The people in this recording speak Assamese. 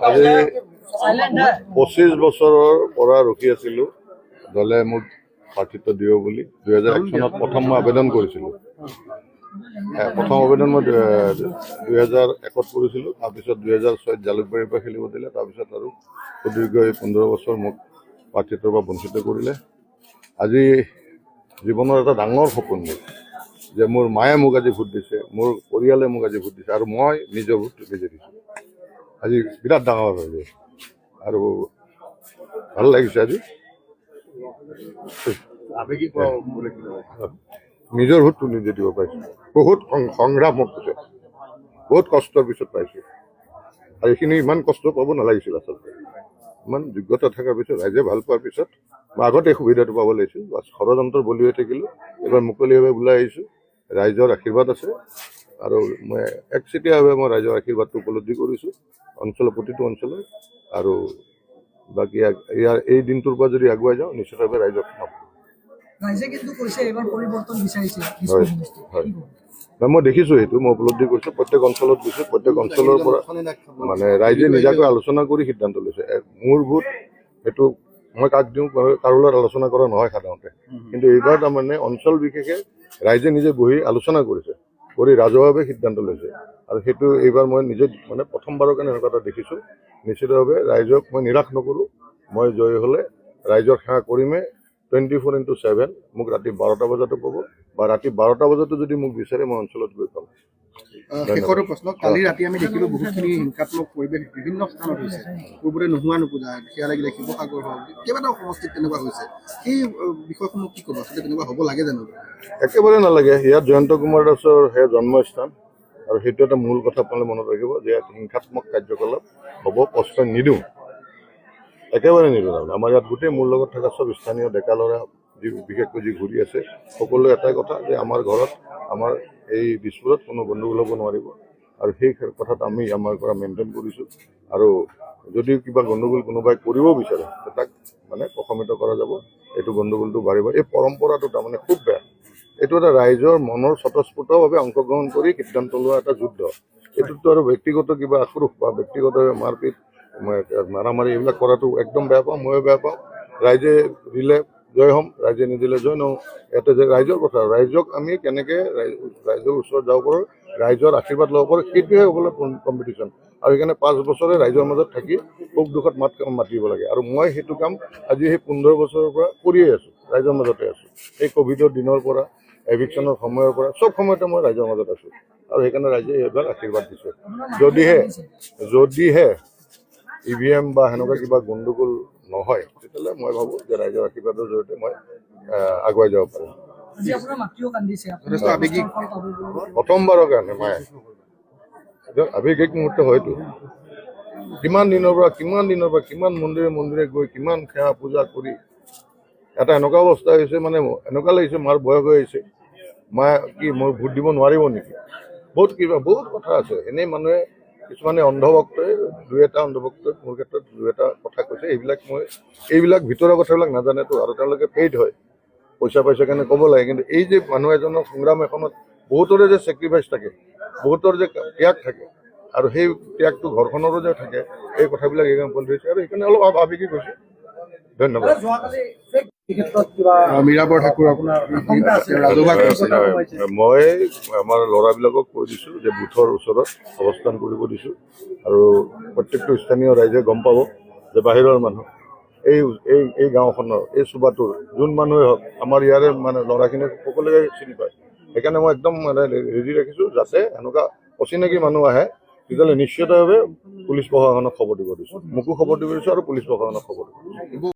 আজি 25 বছৰৰ পৰা ৰখি আছিলোঁ দলে মোক প্ৰাৰ্থিত্ব দিব বুলি। 2001 চনত প্ৰথম মই আবেদন কৰিছিলোঁ। প্ৰথম আবেদন মই 2001ত কৰিছিলোঁ। তাৰপিছত 2006ত জালুকবাৰীৰ পৰা খেলিব দিলে। তাৰপিছত আৰু সুদীৰ্ঘ 15 বছৰ মোক প্ৰাৰ্থিত্বৰ পৰা বঞ্চিত কৰিলে। আজি জীৱনৰ এটা ডাঙৰ সপোন মোৰ যে মোৰ মায়ে মোক আজি ভোট দিছে, মোৰ পৰিয়ালে মোক আজি ভোট দিছে আৰু মই নিজৰ ভোটটো নিজে দিছোঁ। আজি বিৰাট ডাঙৰ হৈ গৈছে আৰু ভাল লাগিছে আজি। নিজৰ ভোটটো নিজে দিব পাৰিছোঁ। বহুত সংগ্ৰামৰ পিছত, বহুত কষ্টৰ পিছত পাইছোঁ আৰু এইখিনি ইমান কষ্ট পাব নালাগিছিল আচলতে। ইমান যোগ্যতা থকাৰ পিছত, ৰাইজে ভাল পোৱাৰ পিছত মই আগতে সুবিধাটো পাব লাগিছিল। বাছ ষড়যন্ত্ৰৰ বলি হৈ থাকিলোঁ। এইবাৰ মুকলিভাৱে ওলাই আহিছোঁ। ৰাইজৰ আশীৰ্বাদ আছে আৰু মই একচেটিয়াভাৱে মই ৰাইজৰ আশীৰ্বাদটো উপলব্ধি কৰিছোঁ অঞ্চলৰ প্ৰতিটো অঞ্চলত। আৰু বাকী ইয়াৰ এই দিনটোৰ পৰা যদি আগুৱাই যাওঁ নিশ্চিতভাৱে ৰাইজক পাম। মই দেখিছোঁ সেইটো, মই উপলব্ধি কৰিছোঁ। প্ৰত্যেক অঞ্চলত গৈছোঁ, প্ৰত্যেক অঞ্চলৰ পৰা মানে ৰাইজে নিজাকৈ আলোচনা কৰি সিদ্ধান্ত লৈছে। মোৰ ভোট সেইটো মই কাক দিওঁ কাৰো লগত আলোচনা কৰা নহয় সাধাৰণতে, কিন্তু এইবাৰ তাৰমানে অঞ্চল বিশেষে ৰাইজে নিজে বহি আলোচনা কৰিছে, কৰি ৰাজহুৱাভাৱে সিদ্ধান্ত লৈছে আৰু সেইটো এইবাৰ মই নিজে মানে প্ৰথমবাৰৰ কাৰণে এনেকুৱা এটা দেখিছোঁ। নিশ্চিতভাৱে ৰাইজক মই নিৰাশ নকৰোঁ। মই জয়ী হ'লে ৰাইজৰ সেৱা কৰিমেই 24/7। মোক ৰাতি 12টা বজাতো পাব বা ৰাতি 12টা বজাতো যদি মোক বিচাৰে মই অঞ্চলত গৈ পাম। শেষৰ প্ৰশ্ন, কালি ৰাতি আমি দেখিলোঁ বহুতখিনি হিংসাত্মক পৰিৱেশ বিভিন্ন স্থানত হৈছে। পূৰ্বতে নোহোৱা নোপোজা সেয়া লাগিলে শিৱসাগৰ হওক, কেইবাটাও সমষ্টিত তেনেকুৱা হৈছে। সেই বিষয়সমূহ কি ক'ব? আচলতে তেনেকুৱা হ'ব লাগে জানো? একেবাৰে নালাগে। ইয়াত জয়ন্ত কুমাৰ দাসৰ সেয়া জন্মস্থান আৰু সেইটো এটা মূল কথা আপোনালোকে মনত ৰাখিব যে ইয়াত হিংসাত্মক কাৰ্যকলাপ হ'ব প্ৰশ্ৰয় নিদিওঁ, একেবাৰে নিদিওঁ। আমাৰ ইয়াত গোটেই মোৰ লগত থকা চব স্থানীয় ডেকা ল'ৰা বিশেষকৈ যি ঘূৰি আছে সকলোৱে এটাই কথা যে আমাৰ ঘৰত আমাৰ এই দিছপুৰত কোনো গণ্ডগোল হ'ব নোৱাৰিব আৰু সেই কথাত আমি আমাৰ পৰা মেইনটেইন কৰিছোঁ। আৰু যদি কিবা গণ্ডগোল কোনোবাই কৰিব বিচাৰে তাক মানে প্ৰশমিত কৰা যাব। এইটো গণ্ডগোলটো বাঢ়িব। এই পৰম্পৰাটো তাৰমানে খুব বেয়া। এইটো এটা ৰাইজৰ মনৰ স্বতঃস্ফূৰ্তভাৱে অংশগ্ৰহণ কৰি সিদ্ধান্ত লোৱা এটা যুদ্ধ। এইটোতো আৰু ব্যক্তিগত কিবা আক্ৰোশ বা ব্যক্তিগত মাৰপিট মাৰামাৰি এইবিলাক কৰাটো একদম বেয়া পাওঁ, ময়ো বেয়া পাওঁ। ৰাইজে দিলে জয় হ'ম, ৰাইজে নিদিলে জয় নহওঁ। ইয়াতে যে ৰাইজৰ কথা, ৰাইজক আমি কেনেকৈ ৰাইজৰ ওচৰত যাব পাৰোঁ, ৰাইজৰ আশীৰ্বাদ ল'ব পাৰোঁ, সেইটোহে হ'বলৈ কম্পিটিশ্যন। আৰু সেইকাৰণে 5 বছৰে ৰাইজৰ মাজত থাকি সুখ দুখত মাতিব লাগে আৰু মই সেইটো কাম আজি সেই 15 বছৰৰ পৰা কৰিয়ে আছোঁ, ৰাইজৰ মাজতে আছোঁ। এই ক'ভিডৰ দিনৰ পৰা, এভিকশ্যনৰ সময়ৰ পৰা চব সময়তে মই ৰাইজৰ মাজত আছোঁ আৰু সেইকাৰণে ৰাইজে এইবাৰ আশীৰ্বাদ দিছে। যদিহে EVM বা সেনেকুৱা কিবা গণ্ডগোল নহয় তেতিয়াহ'লে মই ভাবোঁ যে ৰাইজৰ আশীৰ্বাদৰ জৰিয়তে মই আগুৱাই যাব পাৰিম। প্ৰথমবাৰৰ কাৰণে মায়ে আৱেগিক মুহূৰ্ত হয়তো। কিমান দিনৰ পৰা কিমান মন্দিৰে গৈ কিমান সেৱা পূজা কৰি এটা এনেকুৱা অৱস্থা হৈছে, মানে এনেকুৱা লাগিছে মাৰ বয়স হৈ আহিছে, মায়ে কি মোৰ ভোট দিব নোৱাৰিব নেকি? বহুত কথা আছে। এনেই মানুহে কিছুমানে অন্ধভক্তই দুই এটা অন্ধভক্তই মোৰ ক্ষেত্ৰত দুই এটা কথা কৈছে। এইবিলাক ভিতৰৰ কথাবিলাক নাজানেতো আৰু তেওঁলোকে পেইড হয়, পইচা কাৰণে ক'ব লাগে। কিন্তু এই যে মানুহ এজনৰ সংগ্ৰাম এখনত বহুতৰে যে ছেক্ৰিফাইচ থাকে, বহুতৰ যে ত্যাগ থাকে আৰু সেই ত্যাগটো ঘৰখনৰো যে থাকে, এই কথাবিলাক এইকাৰণে উপলব্ধি হৈছে আৰু সেইকাৰণে অলপ আৱেগিক হৈছে। ধন্যবাদ। মই আমাৰ ল'ৰাবিলাকক কৈ দিছোঁ যে বুথৰ ওচৰত অৱস্থান কৰিব দিছোঁ আৰু প্ৰত্যেকটো স্থানীয় ৰাইজে গম পাব যে বাহিৰৰ মানুহ এই গাঁওখনৰ এই চুবাটোৰ যোন মানুহে হওক আমাৰ ইয়াৰে মানে ল'ৰাখিনি সকলোৱে চিনি পায়। সেইকাৰণে মই একদম মানে ৰেডি ৰাখিছোঁ যাতে এনেকুৱা অচিনাকি মানুহ আহে তেতিয়াহ'লে নিশ্চিতভাৱে পুলিচ প্ৰশাসনক খবৰ দিব দিছোঁ, মোকো খবৰ দিব দিছোঁ আৰু পুলিচ প্ৰশাসনক খবৰ দিব দিছোঁ।